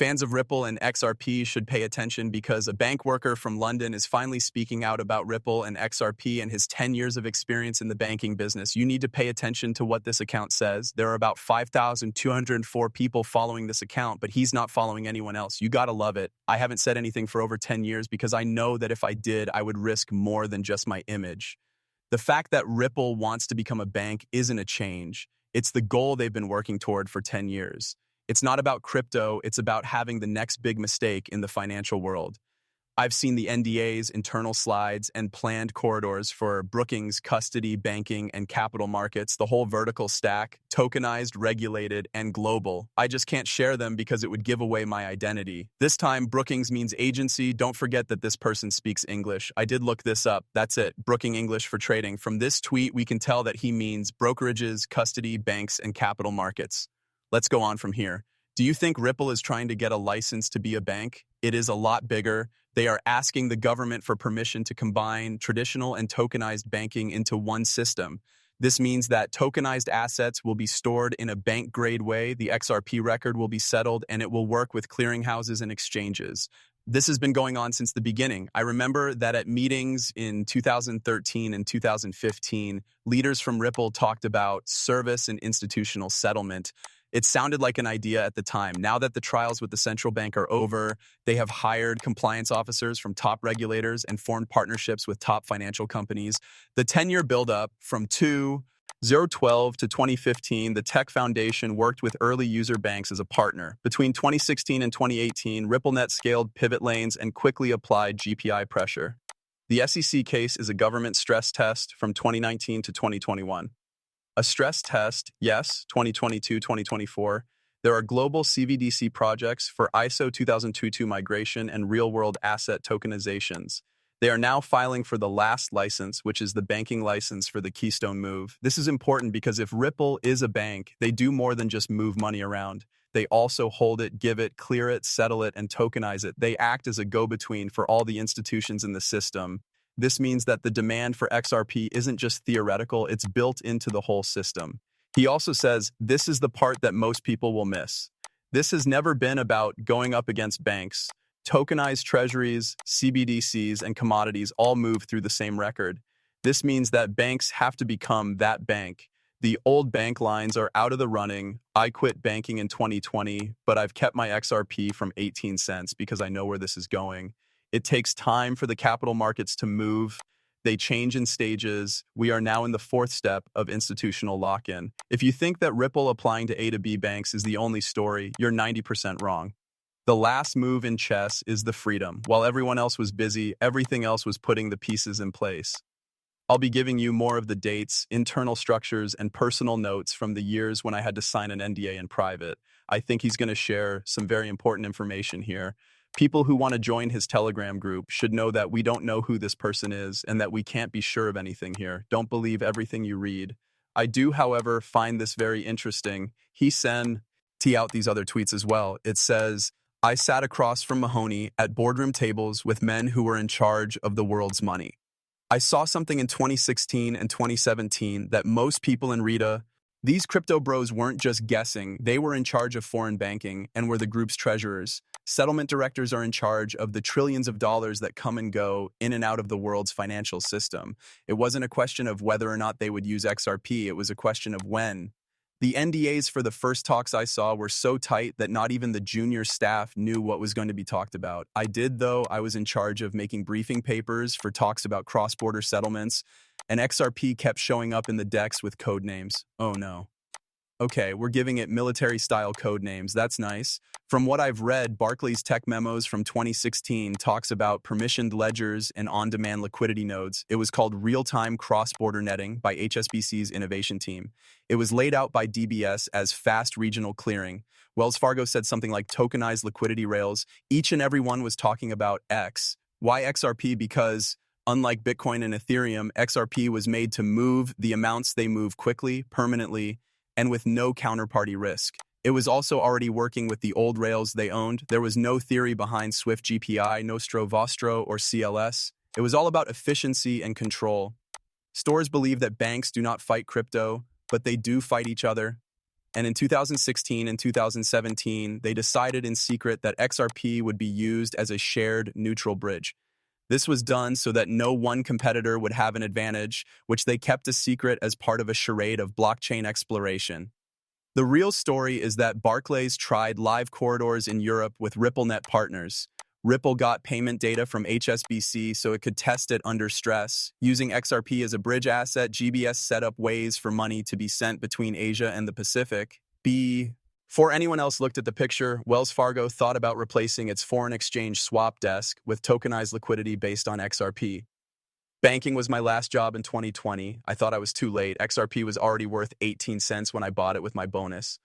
Fans of Ripple and XRP should pay attention because a bank worker from London is finally speaking out about Ripple and XRP and his 10 years of experience in the banking business. You need to pay attention to what this account says. There are about 5,204 people following this account, but he's not following anyone else. You gotta love it. I haven't said anything for over 10 years because I know that if I did, I would risk more than just my image. The fact that Ripple wants to become a bank isn't a change. It's the goal they've been working toward for 10 years. It's not about crypto, it's about having the next big mistake in the financial world. I've seen the NDAs, internal slides, and planned corridors for Brookings, custody, banking, and capital markets, the whole vertical stack, tokenized, regulated, and global. I just can't share them because it would give away my identity. This time, Brookings means agency. Don't forget that this person speaks English. I did look this up. That's it, Brooking English for trading. From this tweet, we can tell that he means brokerages, custody, banks, and capital markets. Let's go on from here. Do you think Ripple is trying to get a license to be a bank? It is a lot bigger. They are asking the government for permission to combine traditional and tokenized banking into one system. This means that tokenized assets will be stored in a bank-grade way, the XRP record will be settled, and it will work with clearinghouses and exchanges. This has been going on since the beginning. I remember that at meetings in 2013 and 2015, leaders from Ripple talked about service and institutional settlement. It sounded like an idea at the time. Now that the trials with the central bank are over, they have hired compliance officers from top regulators and formed partnerships with top financial companies. The 10-year buildup from 2012 to 2015, the Tech Foundation worked with early user banks as a partner. Between 2016 and 2018, RippleNet scaled pivot lanes and quickly applied GPI pressure. The SEC case is a government stress test from 2019 to 2021. A stress test, yes, 2022-2024. There are global CBDC projects for ISO 2022 migration and real-world asset tokenizations. They are now filing for the last license, which is the banking license for the Keystone move. This is important because if Ripple is a bank, they do more than just move money around. They also hold it, give it, clear it, settle it, and tokenize it. They act as a go-between for all the institutions in the system. This means that the demand for XRP isn't just theoretical, it's built into the whole system. He also says, this is the part that most people will miss. This has never been about going up against banks. Tokenized treasuries, CBDCs, and commodities all move through the same record. This means that banks have to become that bank. The old bank lines are out of the running. I quit banking in 2020, but I've kept my XRP from 18 cents because I know where this is going. It takes time for the capital markets to move. They change in stages. We are now in the fourth step of institutional lock-in. If you think that Ripple applying to A to B banks is the only story, you're 90% wrong. The last move in chess is the freedom. While everyone else was busy, everything else was putting the pieces in place. I'll be giving you more of the dates, internal structures, and personal notes from the years when I had to sign an NDA in private. I think he's going to share some very important information here. People who want to join his Telegram group should know that we don't know who this person is and that we can't be sure of anything here. Don't believe everything you read. I do, however, find this very interesting. He sent out these other tweets as well. It says, I sat across from Mahoney at boardroom tables with men who were in charge of the world's money. I saw something in 2016 and 2017 that most people in Rita, these crypto bros weren't just guessing, they were in charge of foreign banking and were the group's treasurers. Settlement directors are in charge of the trillions of dollars that come and go in and out of the world's financial system. It wasn't a question of whether or not they would use XRP, it was a question of when. The NDAs for the first talks I saw were so tight that not even the junior staff knew what was going to be talked about. I did, though. I was in charge of making briefing papers for talks about cross-border settlements, and XRP kept showing up in the decks with code names. Oh no. Okay, we're giving it military-style code names. That's nice. From what I've read, Barclays Tech Memos from 2016 talks about permissioned ledgers and on-demand liquidity nodes. It was called Real-Time Cross-Border Netting by HSBC's innovation team. It was laid out by DBS as fast regional clearing. Wells Fargo said something like tokenized liquidity rails. Each and every one was talking about X. Why XRP? Because unlike Bitcoin and Ethereum, XRP was made to move the amounts they move quickly, permanently, and with no counterparty risk. It was also already working with the old rails they owned. There was no theory behind Swift GPI, Nostro Vostro, or CLS. It was all about efficiency and control. Stores believe that banks do not fight crypto, but they do fight each other. And in 2016 and 2017, they decided in secret that XRP would be used as a shared neutral bridge. This was done so that no one competitor would have an advantage, which they kept a secret as part of a charade of blockchain exploration. The real story is that Barclays tried live corridors in Europe with RippleNet partners. Ripple got payment data from HSBC so it could test it under stress. Using XRP as a bridge asset, GBS set up ways for money to be sent between Asia and the Pacific. Before anyone else looked at the picture, Wells Fargo thought about replacing its foreign exchange swap desk with tokenized liquidity based on XRP. Banking was my last job in 2020. I thought I was too late. XRP was already worth 18 cents when I bought it with my bonus.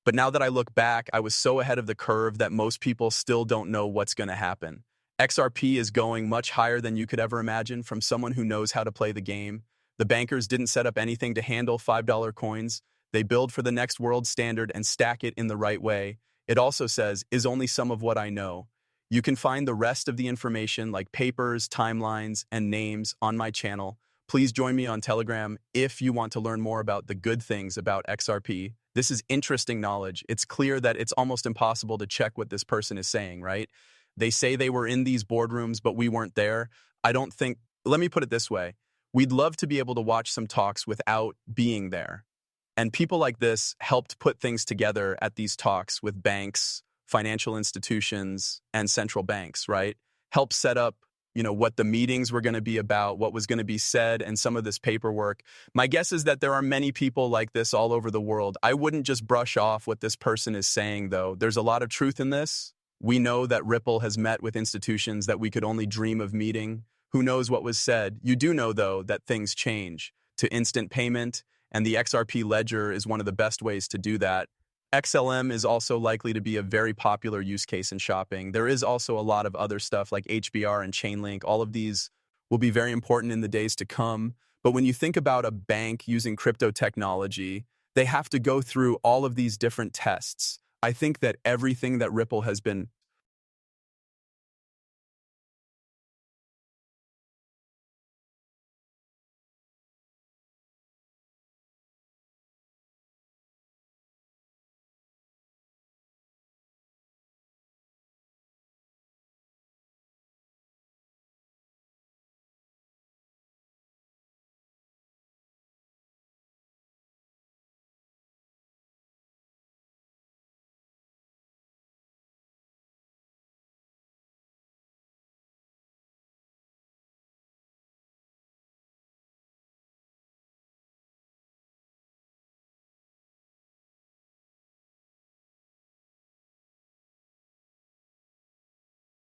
But now that I look back, I was so ahead of the curve that most people still don't know what's going to happen. XRP is going much higher than you could ever imagine from someone who knows how to play the game. The bankers didn't set up anything to handle $5 coins. They build for the next world standard and stack it in the right way. It also says, is only some of what I know. You can find the rest of the information like papers, timelines, and names on my channel. Please join me on Telegram if you want to learn more about the good things about XRP. This is interesting knowledge. It's clear that it's almost impossible to check what this person is saying, right? They say they were in these boardrooms, but we weren't there. I don't think, let me put it this way. We'd love to be able to watch some talks without being there. And people like this helped put things together at these talks with banks, financial institutions, and central banks, right? Help set up, what the meetings were going to be about, what was going to be said, and some of this paperwork. My guess is that there are many people like this all over the world. I wouldn't just brush off what this person is saying, though. There's a lot of truth in this. We know that Ripple has met with institutions that we could only dream of meeting. Who knows what was said? You do know, though, that things change to instant payment, and the XRP ledger is one of the best ways to do that. XLM is also likely to be a very popular use case in shopping. There is also a lot of other stuff like HBR and Chainlink. All of these will be very important in the days to come. But when you think about a bank using crypto technology, they have to go through all of these different tests. I think that everything that Ripple has been